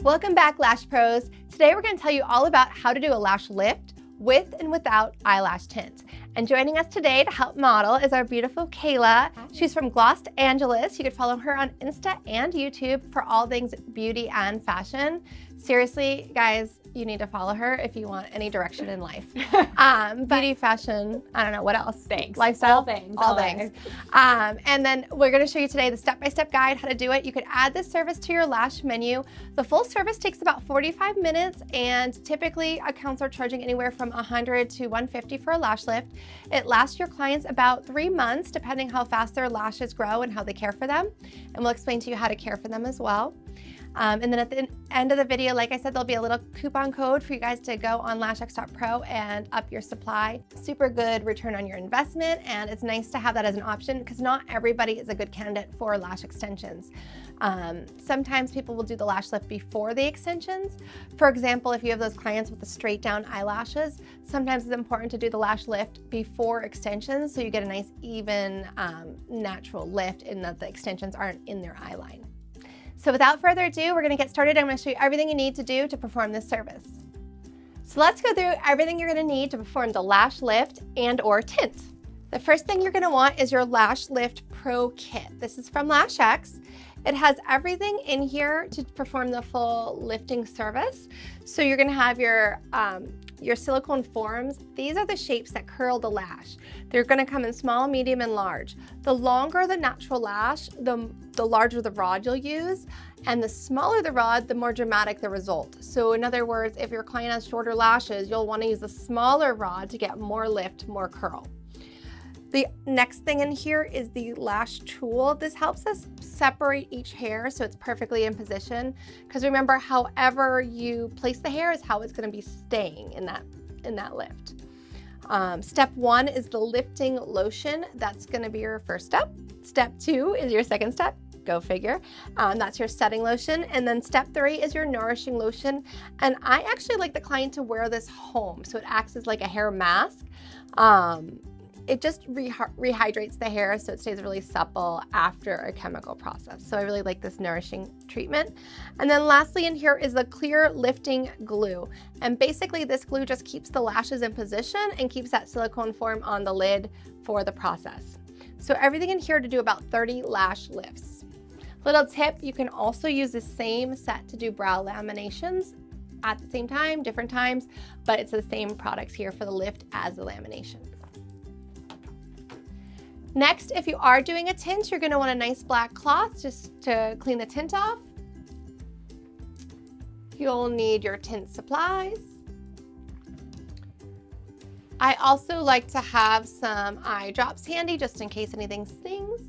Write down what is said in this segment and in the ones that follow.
Welcome back, Lash Pros. Today we're going to tell you all about how to do a lash lift with and without eyelash tint. And joining us today to help model is our beautiful Kayla. She's from Los Angeles. You could follow her on Insta and YouTube for all things beauty and fashion. Seriously, guys, you need to follow her if you want any direction in life. Beauty, fashion, I don't know, what else? Thanks. Lifestyle? All things. All things. And then we're gonna show you today the step-by-step guide, how to do it. You could add this service to your lash menu. The full service takes about 45 minutes, and typically accounts are charging anywhere from $100 to $150 for a lash lift. It lasts your clients about 3 months, depending how fast their lashes grow and how they care for them. And we'll explain to you how to care for them as well. And then at the end of the video, like I said, there'll be a little coupon code for you guys to go on LashX.pro and up your supply. Super good return on your investment, and it's nice to have that as an option because not everybody is a good candidate for lash extensions. Sometimes people will do the lash lift before the extensions. For example, if you have those clients with the straight down eyelashes, sometimes it's important to do the lash lift before extensions so you get a nice even natural lift and that the extensions aren't in their eyeline. So without further ado, we're gonna get started. I'm gonna show you everything you need to do to perform this service. So let's go through everything you're gonna need to perform the lash lift and or tint. The first thing you're gonna want is your Lash Lift Pro Kit. This is from LashX. It has everything in here to perform the full lifting service. So you're gonna have your silicone forms. These are the shapes that curl the lash. They're gonna come in small, medium, and large. The longer the natural lash, the larger the rod you'll use, and the smaller the rod, the more dramatic the result. So in other words, if your client has shorter lashes, you'll wanna use a smaller rod to get more lift, more curl. The next thing in here is the lash tool. This helps us separate each hair so it's perfectly in position. Because remember, however you place the hair is how it's going to be staying in that lift. Step 1 is the lifting lotion. That's going to be your first step. Step 2 is your second step. Go figure. That's your setting lotion. And then step 3 is your nourishing lotion. And I actually like the client to wear this home, so it acts as like a hair mask. It just rehydrates the hair so it stays really supple after a chemical process. So I really like this nourishing treatment. And then lastly in here is the clear lifting glue. And basically this glue just keeps the lashes in position and keeps that silicone form on the lid for the process. So everything in here to do about 30 lash lifts. Little tip, you can also use the same set to do brow laminations at the same time, different times, but it's the same products here for the lift as the lamination. Next, if you are doing a tint, you're gonna want a nice black cloth just to clean the tint off. You'll need your tint supplies. I also like to have some eye drops handy just in case anything stings.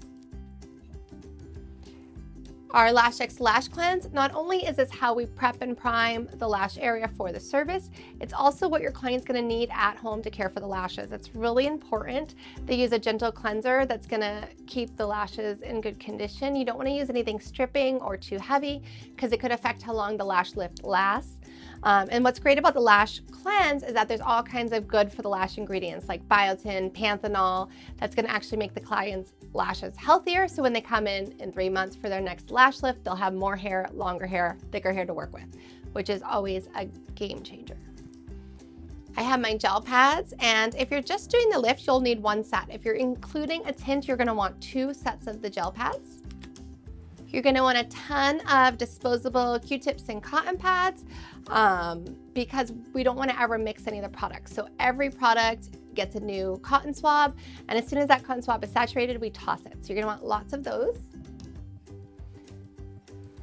Our LASHX Lash Cleanse, not only is this how we prep and prime the lash area for the service, it's also what your client's gonna need at home to care for the lashes. It's really important. They use a gentle cleanser that's gonna keep the lashes in good condition. You don't wanna use anything stripping or too heavy because it could affect how long the lash lift lasts. And what's great about the Lash Cleanse is that there's all kinds of good for the lash ingredients like biotin, panthenol, that's gonna actually make the client's lashes healthier. So when they come in 3 months for their next lash lift, they'll have more hair, longer hair, thicker hair to work with, which is always a game changer. I have my gel pads, and if you're just doing the lift, you'll need 1 set. If you're including a tint, you're gonna want 2 sets of the gel pads. You're gonna want a ton of disposable Q-tips and cotton pads because we don't wanna ever mix any of the products. So every product gets a new cotton swab, and as soon as that cotton swab is saturated, we toss it. So you're gonna want lots of those.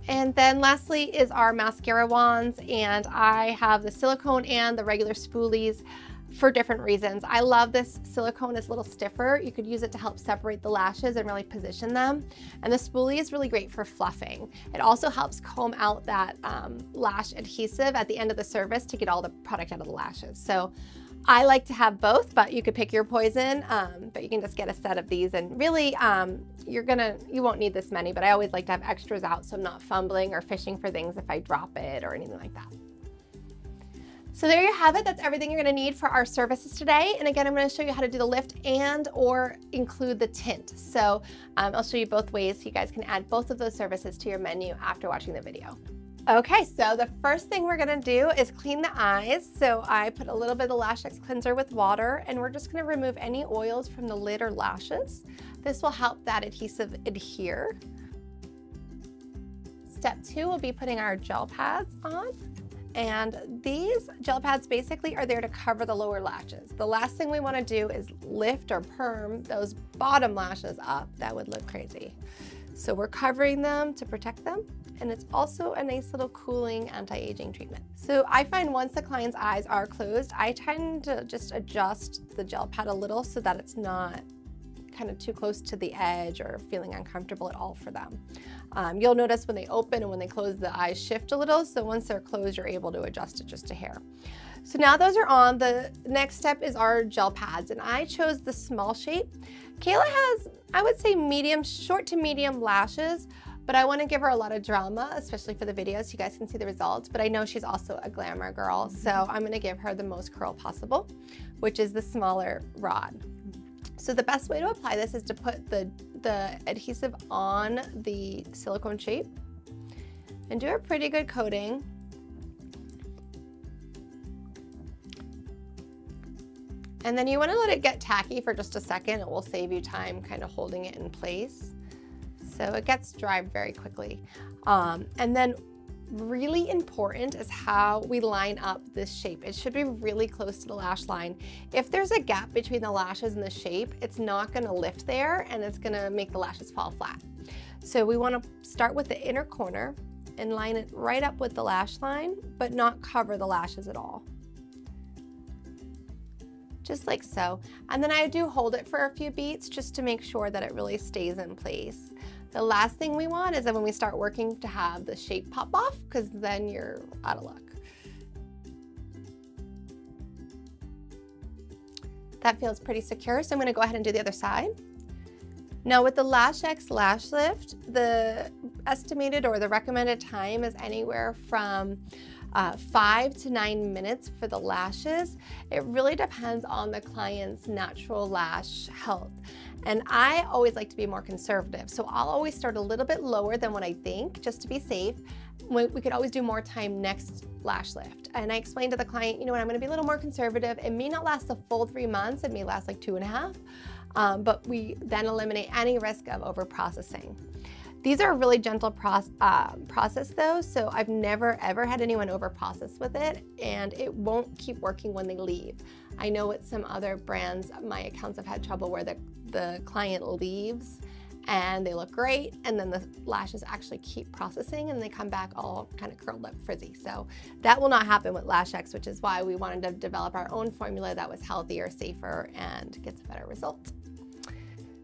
And then lastly is our mascara wands, and I have the silicone and the regular spoolies for different reasons. I love this silicone. It's a little stiffer. You could use it to help separate the lashes and really position them. And the spoolie is really great for fluffing. It also helps comb out that lash adhesive at the end of the service to get all the product out of the lashes. So I like to have both, but you could pick your poison, but you can just get a set of these, and really you won't need this many, but I always like to have extras out so I'm not fumbling or fishing for things if I drop it or anything like that. So there you have it. That's everything you're gonna need for our services today. And again, I'm gonna show you how to do the lift and or include the tint. So I'll show you both ways so you guys can add both of those services to your menu after watching the video. Okay, so the first thing we're gonna do is clean the eyes. So I put a little bit of the LASHX cleanser with water, and we're just gonna remove any oils from the lid or lashes. This will help that adhesive adhere. Step 2 will be putting our gel pads on. And these gel pads basically are there to cover the lower lashes. The last thing we wanna do is lift or perm those bottom lashes up. That would look crazy. So we're covering them to protect them, and it's also a nice little cooling anti-aging treatment. So I find once the client's eyes are closed, I tend to just adjust the gel pad a little so that it's not kind of too close to the edge or feeling uncomfortable at all for them. You'll notice when they open and when they close, the eyes shift a little, so once they're closed, you're able to adjust it just a hair. So now those are on, the next step is our gel pads, and I chose the small shape. Kayla has, I would say, short to medium lashes, but I want to give her a lot of drama, especially for the video, so you guys can see the results. But I know she's also a glamour girl, so I'm going to give her the most curl possible, which is the smaller rod. So the best way to apply this is to put the adhesive on the silicone shape and do a pretty good coating. And then you want to let it get tacky for just a second. It will save you time kind of holding it in place. So it gets dry very quickly. And then really important is how we line up this shape. It should be really close to the lash line. If there's a gap between the lashes and the shape, it's not going to lift there, and it's going to make the lashes fall flat. So we want to start with the inner corner and line it right up with the lash line, but not cover the lashes at all. Just like so. And then I do hold it for a few beats just to make sure that it really stays in place. The last thing we want is that when we start working to have the shape pop off, because then you're out of luck. That feels pretty secure, so I'm going to go ahead and do the other side. Now with the LASHX Lash Lift, the estimated or the recommended time is anywhere from 5 to 9 minutes for the lashes. It really depends on the client's natural lash health. And I always like to be more conservative. So I'll always start a little bit lower than what I think, just to be safe. We could always do more time next lash lift. And I explained to the client, you know what, I'm gonna be a little more conservative. It may not last the full 3 months, it may last like 2.5, but we then eliminate any risk of over-processing. These are a really gentle process though, so I've never ever had anyone over-process with it, and it won't keep working when they leave. I know with some other brands, my accounts have had trouble where the client leaves and they look great, and then the lashes actually keep processing and they come back all kind of curled up frizzy. So that will not happen with LASHX, which is why we wanted to develop our own formula that was healthier, safer, and gets a better result.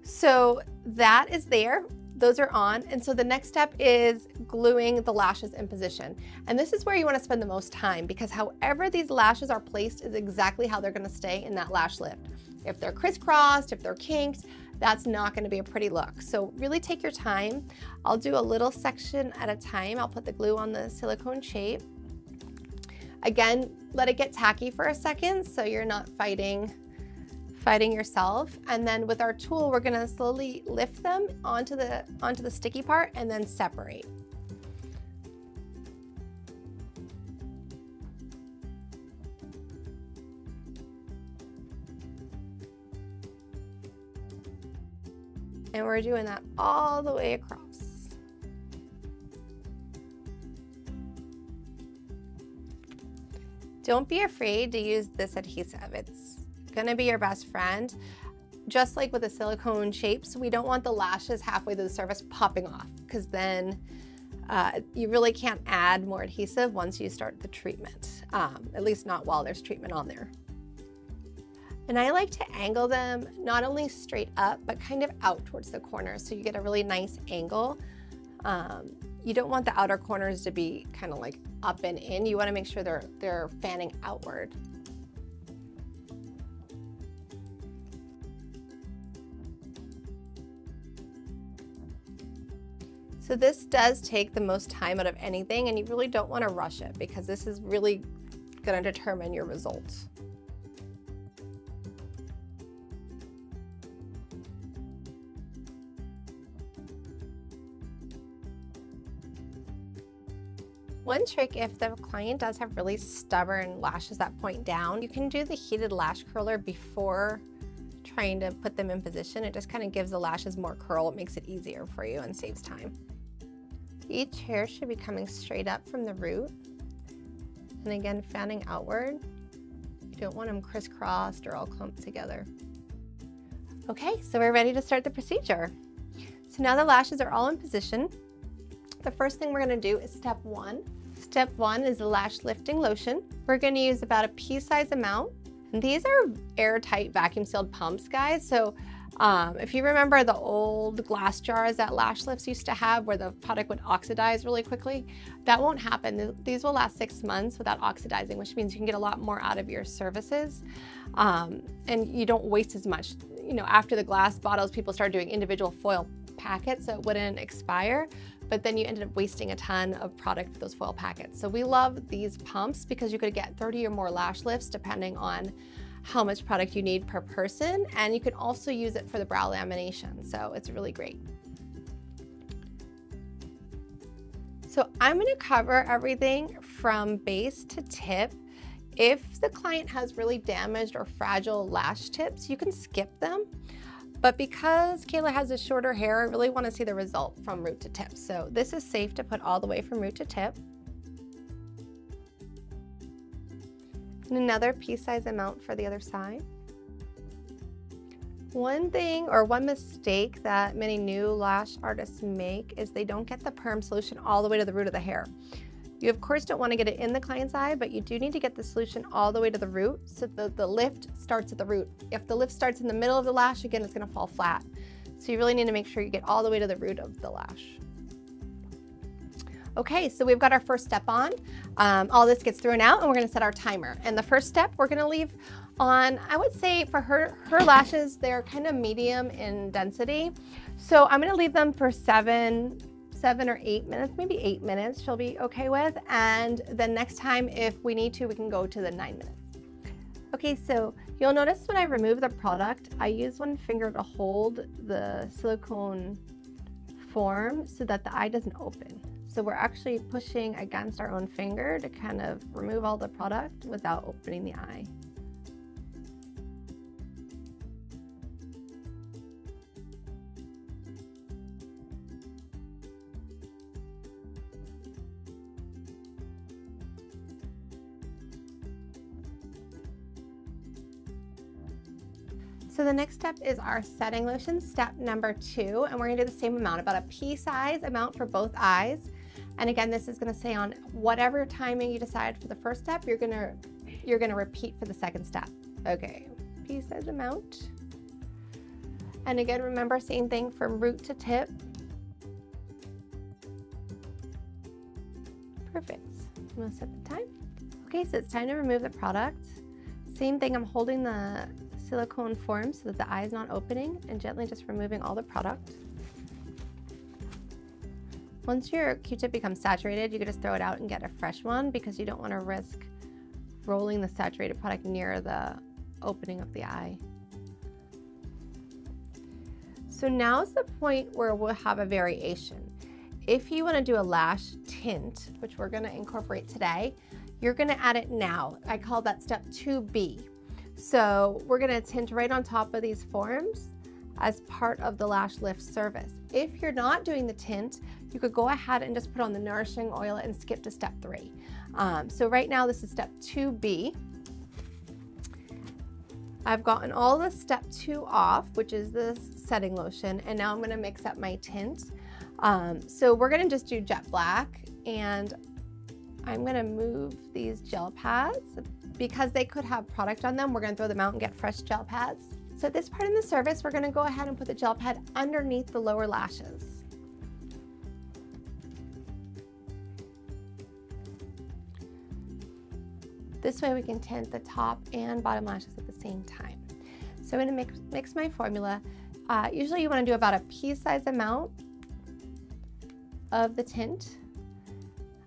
So that is there. Those are on, and so the next step is gluing the lashes in position. And this is where you want to spend the most time, because however these lashes are placed is exactly how they're going to stay in that lash lift. If they're crisscrossed, if they're kinked, that's not going to be a pretty look. So really take your time. I'll do a little section at a time. I'll put the glue on the silicone shape. Again, let it get tacky for a second so you're not fighting yourself. And then with our tool, we're gonna slowly lift them onto the sticky part and then separate. And we're doing that all the way across. Don't be afraid to use this adhesive. It's gonna be your best friend. Just like with the silicone shapes, we don't want the lashes halfway to the surface popping off, because then you really can't add more adhesive once you start the treatment, at least not while there's treatment on there. And I like to angle them not only straight up, but kind of out towards the corners, so you get a really nice angle. You don't want the outer corners to be kind of like up and in. You want to make sure they're fanning outward. So this does take the most time out of anything, and you really don't want to rush it, because this is really going to determine your results. One trick, if the client does have really stubborn lashes that point down, you can do the heated lash curler before trying to put them in position. It just kind of gives the lashes more curl. It makes it easier for you and saves time. Each hair should be coming straight up from the root. And again, fanning outward. You don't want them crisscrossed or all clumped together. Okay, so we're ready to start the procedure. So now the lashes are all in position. The first thing we're going to do is step one. Step one is the lash lifting lotion. We're going to use about a pea-sized amount. And these are airtight vacuum sealed pumps, guys. So if you remember the old glass jars that Lash Lifts used to have where the product would oxidize really quickly, that won't happen. These will last 6 months without oxidizing, which means you can get a lot more out of your services. And you don't waste as much. You know, after the glass bottles, people started doing individual foil packets so it wouldn't expire, but then you ended up wasting a ton of product with those foil packets. So we love these pumps because you could get 30 or more lash lifts depending on how much product you need per person, and you can also use it for the brow lamination, so it's really great. So I'm going to cover everything from base to tip. If the client has really damaged or fragile lash tips, you can skip them. But because Kayla has a shorter hair, I really want to see the result from root to tip. So this is safe to put all the way from root to tip. And another pea-sized amount for the other side. One thing or one mistake that many new lash artists make is they don't get the perm solution all the way to the root of the hair. You of course don't want to get it in the client's eye, but you do need to get the solution all the way to the root so the lift starts at the root. If the lift starts in the middle of the lash, again, it's going to fall flat. So you really need to make sure you get all the way to the root of the lash. Okay, so we've got our first step on. All this gets thrown out and we're going to set our timer. And the first step we're going to leave on, I would say for her lashes, they're kind of medium in density. So I'm going to leave them for 7 or 8 minutes, maybe 8 minutes she'll be okay with. And then next time, if we need to, we can go to the 9 minutes. Okay, so you'll notice when I remove the product, I use one finger to hold the silicone form so that the eye doesn't open. So we're actually pushing against our own finger to kind of remove all the product without opening the eye. So the next step is our setting lotion, step number 2, and we're gonna do the same amount, about a pea-sized amount for both eyes. And again, this is gonna stay on whatever timing you decide for the first step, you're gonna repeat for the second step. Okay, pea-sized amount. And again, remember, same thing from root to tip. Perfect. I'm gonna set the time. Okay, so it's time to remove the product. Same thing, I'm holding the silicone form so that the eye is not opening and gently just removing all the product. Once your Q-tip becomes saturated, you can just throw it out and get a fresh one because you don't want to risk rolling the saturated product near the opening of the eye. So now's the point where we'll have a variation. If you want to do a lash tint, which we're going to incorporate today, you're going to add it now. I call that step 2B. So we're going to tint right on top of these forms as part of the lash lift service. If you're not doing the tint, you could go ahead and just put on the nourishing oil and skip to step 3. So right now this is step 2B. I've gotten all the step 2 off, which is the setting lotion, and now I'm going to mix up my tint. So we're going to just do jet black, and I'm going to move these gel pads. Because they could have product on them, we're going to throw them out and get fresh gel pads. So at this part in the service, we're going to go ahead and put the gel pad underneath the lower lashes. This way we can tint the top and bottom lashes at the same time. So I'm going to mix my formula. Usually you want to do about a pea-sized amount of the tint.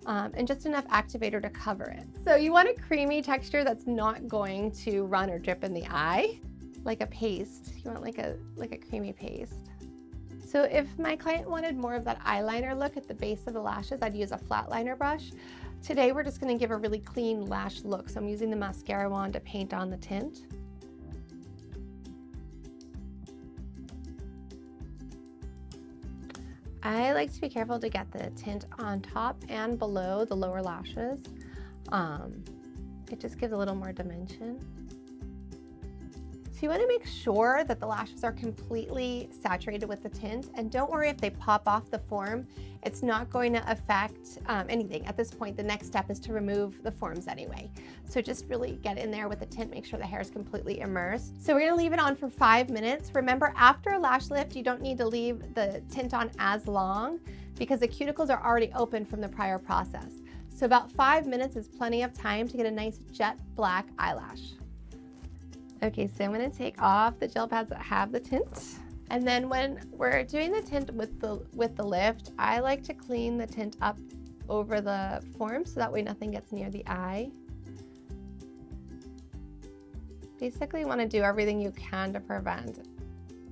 And just enough activator to cover it. So you want a creamy texture that's not going to run or drip in the eye, like a paste. You want like a creamy paste. So if my client wanted more of that eyeliner look at the base of the lashes, I'd use a flat liner brush. Today we're just gonna give a really clean lash look. So I'm using the mascara wand to paint on the tint. I like to be careful to get the tint on top and below the lower lashes. It just gives a little more dimension. So you want to make sure that the lashes are completely saturated with the tint, and don't worry if they pop off the form. It's not going to affect anything. At this point, the next step is to remove the forms anyway. So just really get in there with the tint, make sure the hair is completely immersed. So we're going to leave it on for 5 minutes. Remember, after a lash lift, you don't need to leave the tint on as long because the cuticles are already open from the prior process. So about 5 minutes is plenty of time to get a nice jet black eyelash. Okay, so I'm going to take off the gel pads that have the tint. And then when we're doing the tint with the lift, I like to clean the tint up over the form so that way nothing gets near the eye. Basically, you want to do everything you can to prevent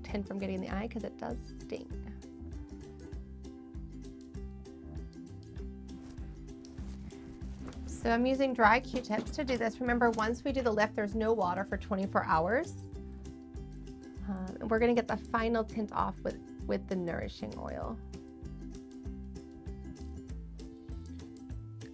tint from getting in the eye because it does sting. So I'm using dry Q-tips to do this. Remember, once we do the lift, there's no water for 24 hours. And we're gonna get the final tint off with the nourishing oil.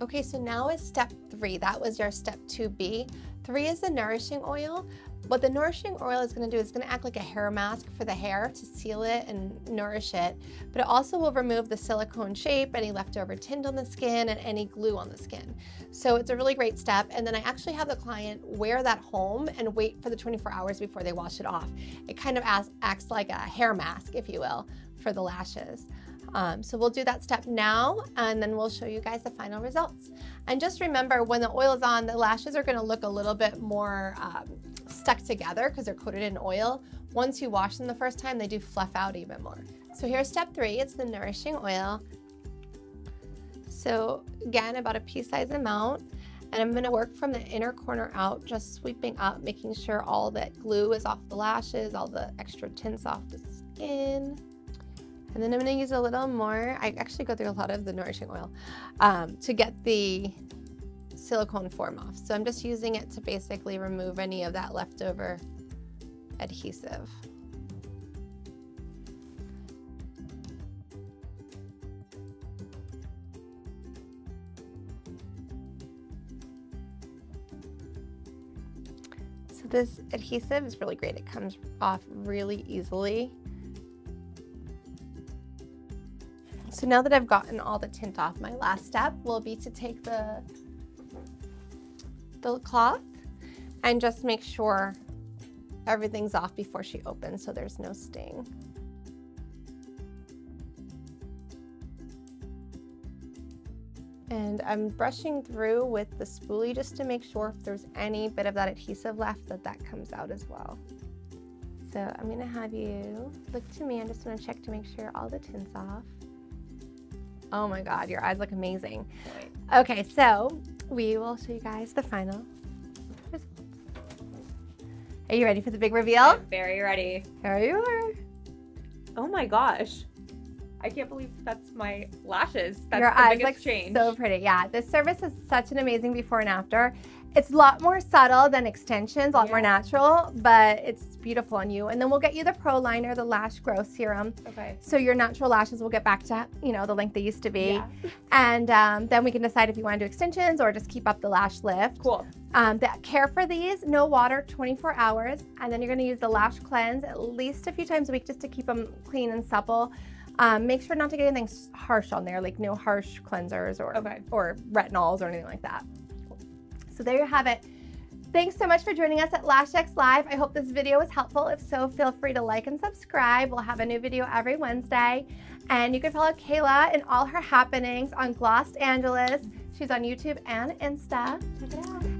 Okay, so now is step 3. That was your step 2B. 3 is the nourishing oil. What the nourishing oil is going to do is going to act like a hair mask for the hair to seal it and nourish it, but it also will remove the silicone shape, any leftover tint on the skin, and any glue on the skin. So it's a really great step, and then I actually have the client wear that home and wait for the 24 hours before they wash it off. It kind of acts like a hair mask, if you will, for the lashes. So we'll do that step now, and then we'll show you guys the final results. And just remember, when the oil is on, the lashes are going to look a little bit more stuck together because they're coated in oil. Once you wash them the first time, they do fluff out even more. So here's step 3. It's the nourishing oil. So again, about a pea-sized amount. And I'm going to work from the inner corner out, just sweeping up, making sure all that glue is off the lashes, all the extra tints off the skin. And then I'm going to use a little more. I actually go through a lot of the nourishing oil to get the silicone form off. So I'm just using it to basically remove any of that leftover adhesive. So this adhesive is really great. It comes off really easily. So now that I've gotten all the tint off, my last step will be to take the cloth and just make sure everything's off before she opens so there's no sting. And I'm brushing through with the spoolie just to make sure if there's any bit of that adhesive left that comes out as well. So I'm gonna have you look to me. I just wanna check to make sure all the tint's off. Oh my God, your eyes look amazing. Okay, so we will show you guys the final results. Are you ready for the big reveal? I'm very ready. Here you are. Oh my gosh. I can't believe that's my lashes. That's your the eyes biggest look change. So pretty. Yeah, this service is such an amazing before and after. It's a lot more subtle than extensions, a lot more natural, but it's beautiful on you. And then we'll get you the Pro Liner, the Lash Grow Serum. Okay. So your natural lashes will get back to, you know, the length they used to be. Yeah. And then we can decide if you want to do extensions or just keep up the Lash Lift. Cool. The care for these, no water, 24 hours. And then you're going to use the Lash Cleanse at least a few times a week just to keep them clean and supple. Make sure not to get anything harsh on there, like no harsh cleansers or retinols or anything like that. So there you have it. Thanks so much for joining us at LASHX Live. I hope this video was helpful. If so, feel free to like and subscribe. We'll have a new video every Wednesday. And you can follow Kayla and all her happenings on Los Angeles. She's on YouTube and Insta. Check it out.